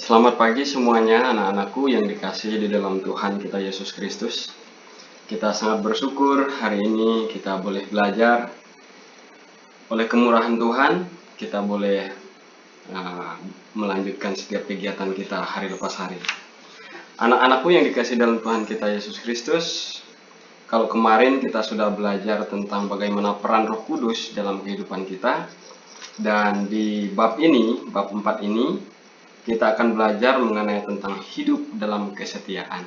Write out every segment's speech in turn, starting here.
Selamat pagi semuanya anak-anakku yang dikasihi di dalam Tuhan kita Yesus Kristus. Kita sangat bersyukur hari ini kita boleh belajar. Oleh kemurahan Tuhan, kita boleh melanjutkan setiap kegiatan kita hari lepas hari. Anak-anakku yang dikasihi dalam Tuhan kita Yesus Kristus, kalau kemarin kita sudah belajar tentang bagaimana peran Roh Kudus dalam kehidupan kita, dan di bab 4 ini, kita akan belajar mengenai tentang hidup dalam kesetiaan.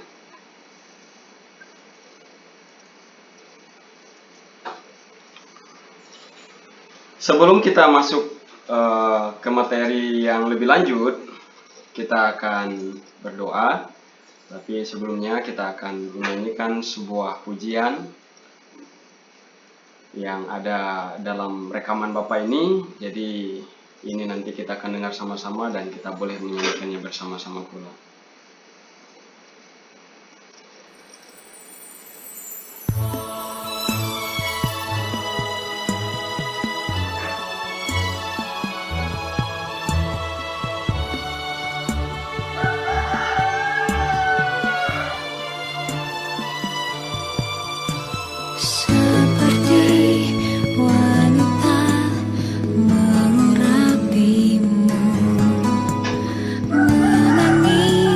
Sebelum kita masuk ke materi yang lebih lanjut, kita akan berdoa. Tapi sebelumnya kita akan menyanyikan sebuah pujian yang ada dalam rekaman Bapak ini. Jadi ini nanti kita akan dengar sama-sama dan kita boleh menyanyikannya bersama-sama pula. Menangis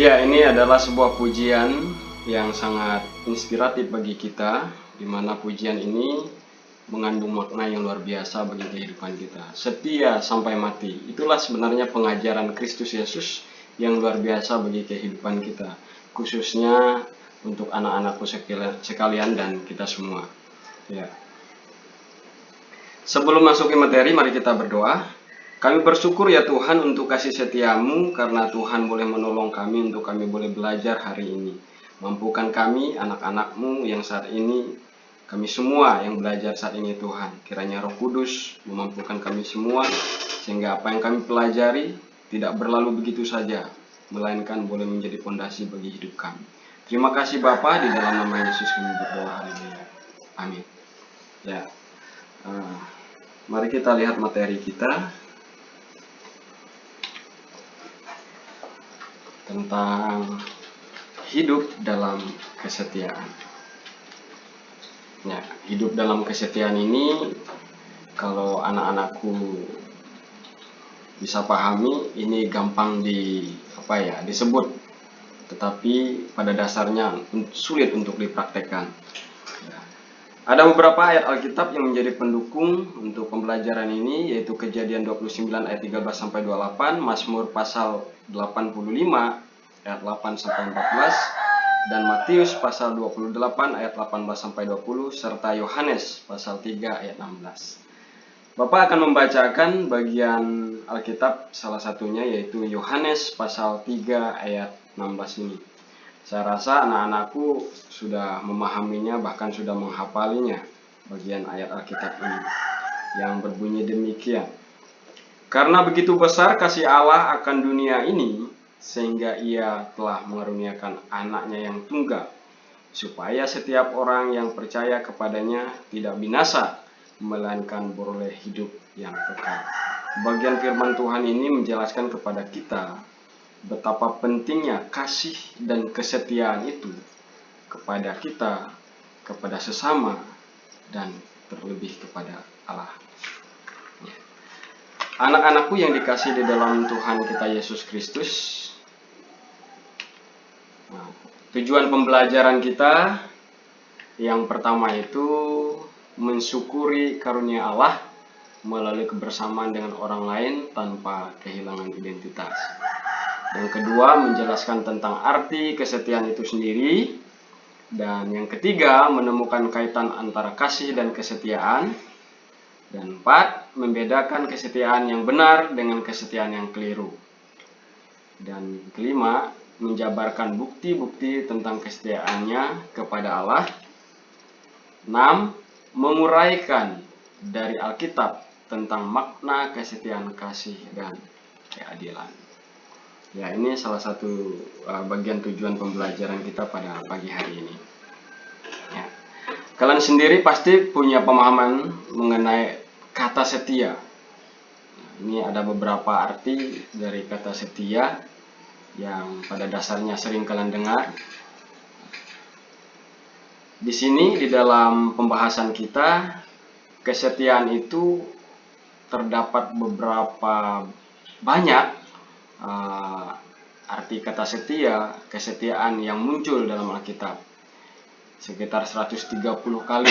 Ya, ini adalah sebuah pujian yang sangat inspiratif bagi kita, di mana pujian ini mengandung makna yang luar biasa bagi kehidupan kita. Setia sampai mati, itulah sebenarnya pengajaran Kristus Yesus yang luar biasa bagi kehidupan kita, khususnya untuk anak-anakku sekalian dan kita semua. Ya. Sebelum masuk ke materi, mari kita berdoa. Kami bersyukur ya Tuhan untuk kasih setiamu, karena Tuhan boleh menolong kami untuk kami boleh belajar hari ini. Mampukan kami, anak-anakmu yang saat ini, kami semua yang belajar saat ini Tuhan. Kiranya Roh Kudus memampukan kami semua, sehingga apa yang kami pelajari tidak berlalu begitu saja, melainkan boleh menjadi fondasi bagi hidup kami. Terima kasih Bapa, di dalam nama Yesus kami berdoa, haleluya. Amin. Ya, mari kita lihat materi kita tentang hidup dalam kesetiaan. Ya, hidup dalam kesetiaan ini, kalau anak-anakku bisa pahami, ini gampang disebut, tetapi pada dasarnya sulit untuk dipraktekkan. Ya. Ada beberapa ayat Alkitab yang menjadi pendukung untuk pembelajaran ini, yaitu Kejadian 29 ayat 13-28, Mazmur pasal 85 ayat 8-14, dan Matius pasal 28 ayat 18-20, serta Yohanes pasal 3 ayat 16. Bapak akan membacakan bagian Alkitab salah satunya, yaitu Yohanes pasal 3 ayat 16 ini. Saya rasa anak-anakku sudah memahaminya, bahkan sudah menghafalinya, bagian ayat Alkitab ini, yang berbunyi demikian. Karena begitu besar kasih Allah akan dunia ini, sehingga ia telah mengaruniakan anaknya yang tunggal, supaya setiap orang yang percaya kepadanya tidak binasa, melainkan beroleh hidup yang kekal. Bagian firman Tuhan ini menjelaskan kepada kita betapa pentingnya kasih dan kesetiaan itu kepada kita, kepada sesama, dan terlebih kepada Allah. Anak-anakku yang dikasih di dalam Tuhan kita Yesus Kristus, tujuan pembelajaran kita yang pertama itu mensyukuri karunia Allah melalui kebersamaan dengan orang lain tanpa kehilangan identitas. Yang kedua, menjelaskan tentang arti kesetiaan itu sendiri. Dan yang ketiga, menemukan kaitan antara kasih dan kesetiaan. Dan empat, membedakan kesetiaan yang benar dengan kesetiaan yang keliru. Dan kelima, menjabarkan bukti-bukti tentang kesetiaannya kepada Allah. 6. Menguraikan dari Alkitab tentang makna kesetiaan kasih dan keadilan. Ya, ini salah satu bagian tujuan pembelajaran kita pada pagi hari ini. Ya. Kalian sendiri pasti punya pemahaman mengenai kata setia. Ini ada beberapa arti dari kata setia yang pada dasarnya sering kalian dengar. Di sini di dalam pembahasan kita, kesetiaan itu terdapat beberapa banyak arti kata setia, kesetiaan yang muncul dalam Alkitab. Sekitar 130 kali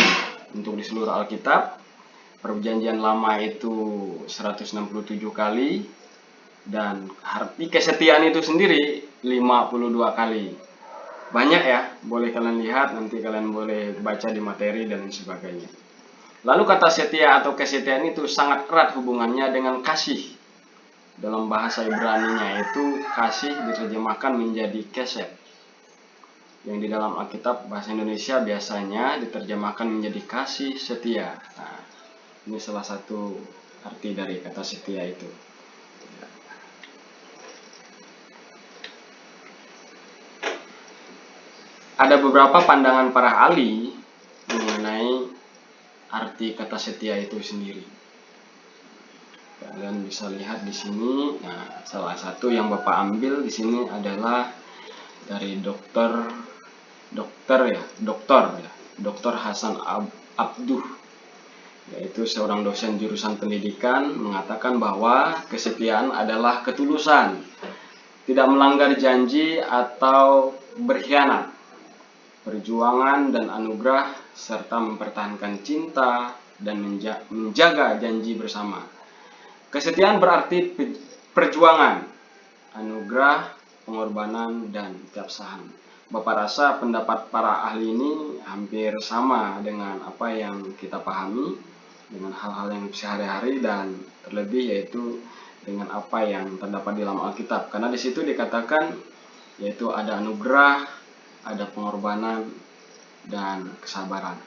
untuk di seluruh Alkitab. Perjanjian Lama itu 167 kali, dan arti kesetiaan itu sendiri 52 kali. Banyak ya, boleh kalian lihat, nanti kalian boleh baca di materi dan sebagainya. Lalu kata setia atau kesetiaan itu sangat erat hubungannya dengan kasih. Dalam bahasa Ibrani-nya itu kasih diterjemahkan menjadi kesed, yang di dalam Alkitab bahasa Indonesia biasanya diterjemahkan menjadi kasih setia. Nah, ini salah satu arti dari kata setia itu. Ada beberapa pandangan para ahli mengenai arti kata setia itu sendiri. Kalian bisa lihat di sini. Nah, salah satu yang Bapak ambil di sini adalah dari Dr. Hasan Abduh, yaitu seorang dosen jurusan pendidikan, mengatakan bahwa kesetiaan adalah ketulusan tidak melanggar janji atau berkhianat, perjuangan dan anugerah, serta mempertahankan cinta dan menjaga janji bersama. Kesetiaan berarti perjuangan, anugerah, pengorbanan, dan keabsahan. Bapak rasa pendapat para ahli ini hampir sama dengan apa yang kita pahami, dengan hal-hal yang sehari-hari, dan terlebih yaitu dengan apa yang terdapat di dalam Alkitab. Karena di situ dikatakan yaitu ada anugerah, ada pengorbanan, dan kesabaran.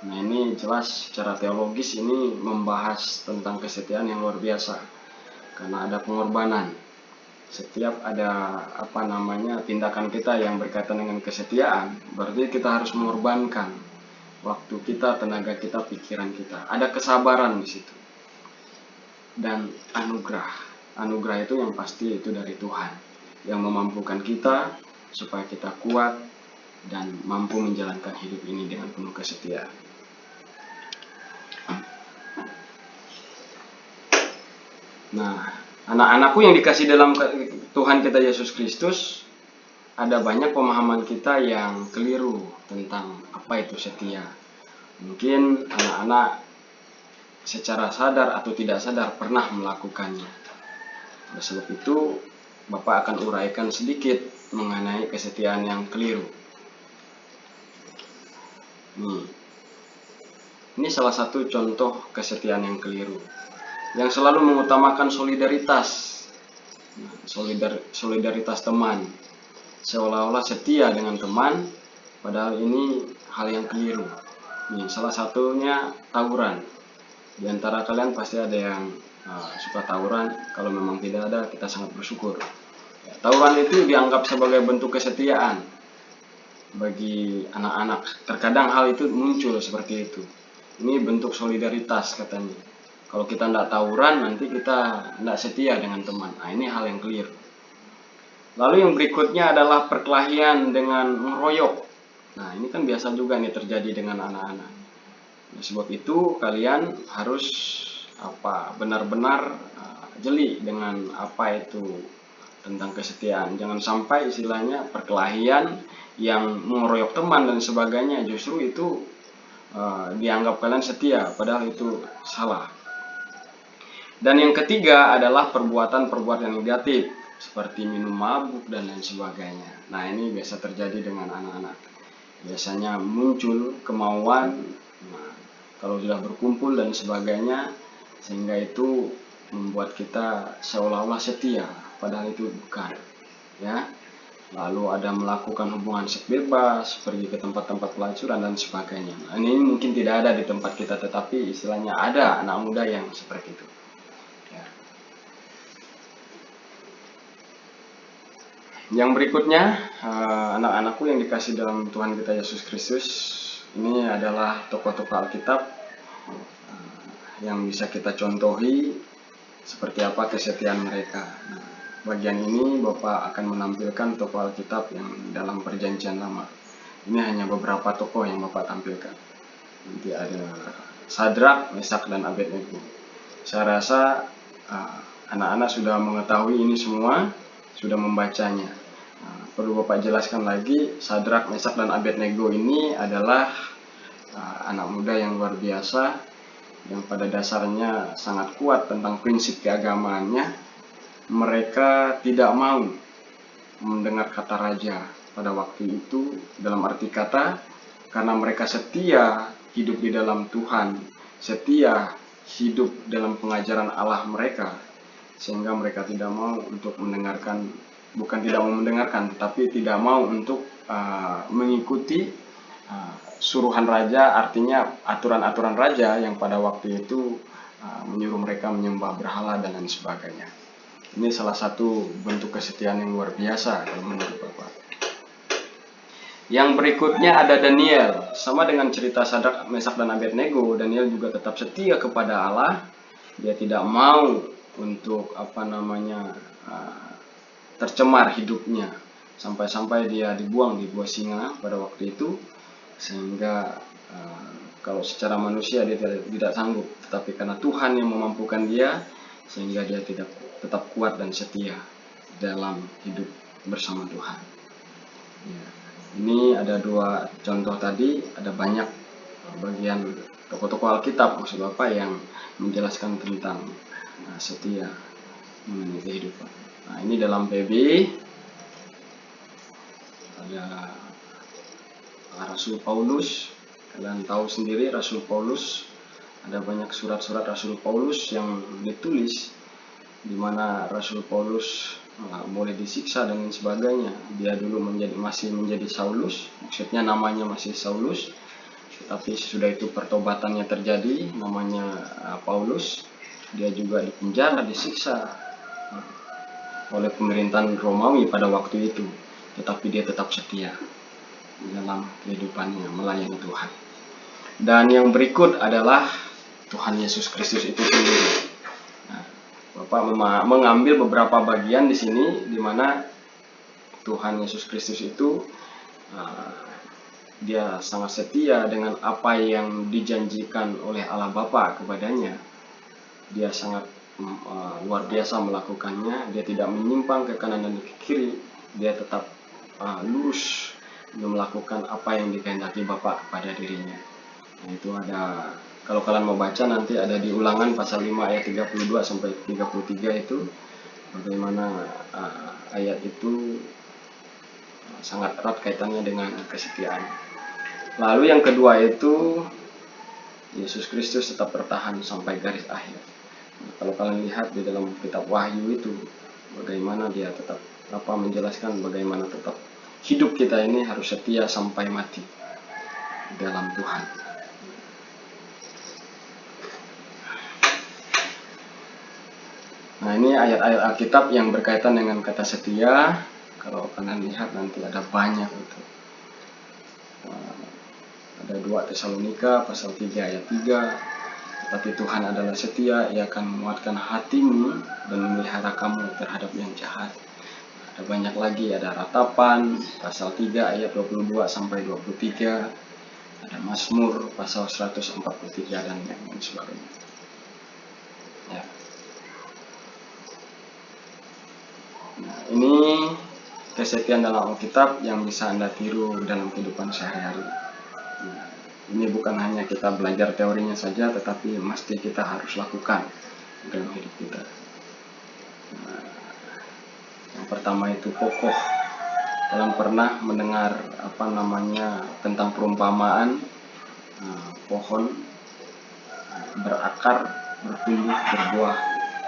Nah, ini jelas secara teologis ini membahas tentang kesetiaan yang luar biasa. Karena ada pengorbanan. Setiap ada tindakan kita yang berkaitan dengan kesetiaan, berarti kita harus mengorbankan waktu kita, tenaga kita, pikiran kita. Ada kesabaran di situ. Dan anugerah. Anugerah itu yang pasti itu dari Tuhan, yang memampukan kita supaya kita kuat dan mampu menjalankan hidup ini dengan penuh kesetiaan. Nah, anak-anakku yang dikasih dalam Tuhan kita Yesus Kristus, ada banyak pemahaman kita yang keliru tentang apa itu setia. Mungkin anak-anak secara sadar atau tidak sadar pernah melakukannya. Oleh sebab itu, Bapak akan uraikan sedikit mengenai kesetiaan yang keliru. Ini salah satu contoh kesetiaan yang keliru, yang selalu mengutamakan solidaritas, solidaritas teman, seolah-olah setia dengan teman, padahal ini hal yang keliru. Salah satunya tawuran. Di antara kalian pasti ada yang suka tawuran. Kalau memang tidak ada, kita sangat bersyukur. Tawuran itu dianggap sebagai bentuk kesetiaan bagi anak-anak. Terkadang hal itu muncul seperti itu. Ini bentuk solidaritas katanya. Kalau kita tidak tawuran, nanti kita tidak setia dengan teman. Nah, ini hal yang clear. Lalu yang berikutnya adalah perkelahian dengan mengeroyok. Nah, ini kan biasa juga nih terjadi dengan anak-anak. Nah, sebab itu kalian harus benar-benar jeli dengan apa itu tentang kesetiaan. Jangan sampai istilahnya perkelahian yang mengeroyok teman dan sebagainya, justru itu dianggap kalian setia, padahal itu salah. Dan yang ketiga adalah perbuatan-perbuatan negatif seperti minum mabuk dan lain sebagainya. Nah, ini biasa terjadi dengan anak-anak. Biasanya muncul kemauan kalau sudah berkumpul dan sebagainya, sehingga itu membuat kita seolah-olah setia, padahal itu bukan, ya. Lalu ada melakukan hubungan seks bebas, pergi ke tempat-tempat pelacuran dan sebagainya. Nah, ini mungkin tidak ada di tempat kita, tetapi istilahnya ada anak muda yang seperti itu. Ya. Yang berikutnya, anak-anakku yang dikasih dalam Tuhan kita Yesus Kristus, ini adalah tokoh-tokoh Alkitab yang bisa kita contohi seperti apa kesetiaan mereka. Nah, bagian ini Bapak akan menampilkan tokoh Alkitab yang dalam Perjanjian Lama. Ini hanya beberapa tokoh yang Bapak tampilkan. Nanti ada Sadrak, Mesak, dan Abednego. Saya rasa anak-anak sudah mengetahui ini semua, sudah membacanya. Perlu Bapak jelaskan lagi, Sadrak, Mesak, dan Abednego ini adalah anak muda yang luar biasa, yang pada dasarnya sangat kuat tentang prinsip keagamaannya. Mereka tidak mau mendengar kata raja pada waktu itu, dalam arti kata karena mereka setia hidup di dalam Tuhan, setia hidup dalam pengajaran Allah mereka, sehingga mereka tidak mau untuk mendengarkan, bukan tidak mau mendengarkan, tetapi tidak mau untuk mengikuti suruhan raja, artinya aturan-aturan raja yang pada waktu itu menyuruh mereka menyembah berhala dan lain sebagainya. Ini salah satu bentuk kesetiaan yang luar biasa kalau menurut Bapak. Yang berikutnya ada Daniel. Sama dengan cerita Sadrak, Mesak, dan Abednego, Daniel juga tetap setia kepada Allah. Dia tidak mau untuk tercemar hidupnya, sampai-sampai dia dibuang di gua singa pada waktu itu, sehingga kalau secara manusia dia tidak sanggup, tetapi karena Tuhan yang memampukan dia, sehingga dia tetap kuat dan setia. dalam hidup bersama Tuhan. Ya. Ini ada 2 contoh tadi, ada banyak bagian tokoh-tokoh Alkitab maksud Bapak yang menjelaskan tentang setia mengenai kehidupan. Nah, ini dalam PB ada Rasul Paulus. Kalian tahu sendiri Rasul Paulus, ada banyak surat-surat Rasul Paulus yang ditulis di mana Rasul Paulus boleh disiksa dan sebagainya. Dia dulu masih menjadi Saulus, maksudnya namanya masih Saulus, tapi sesudah itu pertobatannya terjadi, namanya Paulus. Dia juga dipenjara, disiksa oleh pemerintahan Romawi pada waktu itu, tetapi dia tetap setia dalam kehidupannya melayani Tuhan. Dan yang berikut adalah Tuhan Yesus Kristus itu sendiri. Bapak mengambil beberapa bagian di sini di mana Tuhan Yesus Kristus itu dia sangat setia dengan apa yang dijanjikan oleh Allah Bapa kepadanya. Dia sangat luar biasa melakukannya. Dia tidak menyimpang ke kanan dan ke kiri. Dia tetap lurus melakukan apa yang dikehendaki Bapa kepada dirinya. Nah, itu ada, kalau kalian mau baca nanti ada di Ulangan pasal 5 ayat 32 sampai 33 itu bagaimana ayat itu sangat erat kaitannya dengan kesetiaan. Lalu yang kedua itu Yesus Kristus tetap bertahan sampai garis akhir. Nah, kalau kalian lihat di dalam kitab Wahyu itu bagaimana dia tetap menjelaskan bagaimana tetap hidup kita ini harus setia sampai mati dalam Tuhan. Nah, ini ayat-ayat Alkitab yang berkaitan dengan kata setia. Kalau kalian lihat nanti ada banyak itu. Ada 2 Tesalonika pasal 3 ayat 3. Tetapi Tuhan adalah setia, Ia akan menguatkan hatimu dan memelihara kamu terhadap yang jahat. Ada banyak lagi, ada Ratapan pasal 3 ayat 22 sampai 23. Ada Mazmur pasal 143 dan yang lain sebagainya. Ya. Nah, ini kesetiaan dalam Alkitab yang bisa Anda tiru dalam kehidupan sehari-hari. Nah, ini bukan hanya kita belajar teorinya saja, tetapi mesti kita harus lakukan dalam hidup kita. Nah, yang pertama itu kokoh. Kalian pernah mendengar tentang perumpamaan pohon berakar, bertumbuh, berbuah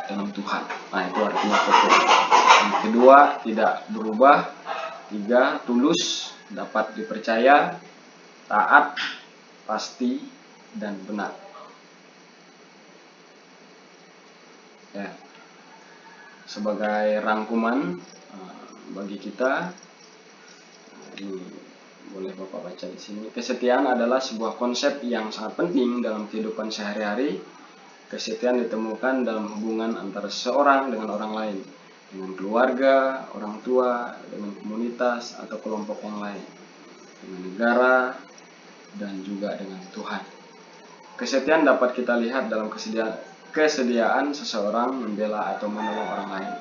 dalam Tuhan. Nah, itu artinya kokoh. Yang kedua, tidak berubah. 3, tulus, dapat dipercaya, taat, pasti, dan benar. Ya. Sebagai rangkuman bagi kita, ini boleh Bapak baca di sini. Kesetiaan adalah sebuah konsep yang sangat penting dalam kehidupan sehari-hari. Kesetiaan ditemukan dalam hubungan antara seseorang dengan orang lain, dengan keluarga, orang tua, dengan komunitas atau kelompok yang lain, dengan negara, dan juga dengan Tuhan. Kesetiaan dapat kita lihat dalam kesediaan seseorang membela atau menolong orang lain,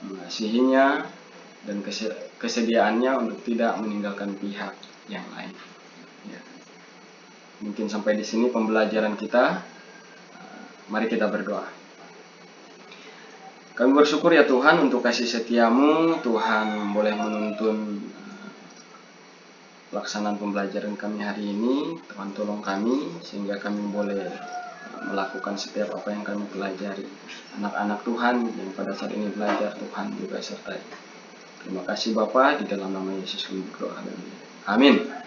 mengasihinya, dan kesediaannya untuk tidak meninggalkan pihak yang lain. Ya. Mungkin sampai di sini pembelajaran kita. Mari kita berdoa. Kami bersyukur ya Tuhan untuk kasih setiamu. Tuhan boleh menuntun pelaksanaan pembelajaran kami hari ini. Tuhan tolong kami sehingga kami boleh melakukan setiap apa yang kami pelajari. Anak-anak Tuhan yang pada saat ini belajar, Tuhan juga sertai. Terima kasih Bapa, di dalam nama Yesus kami berdoa. Amin.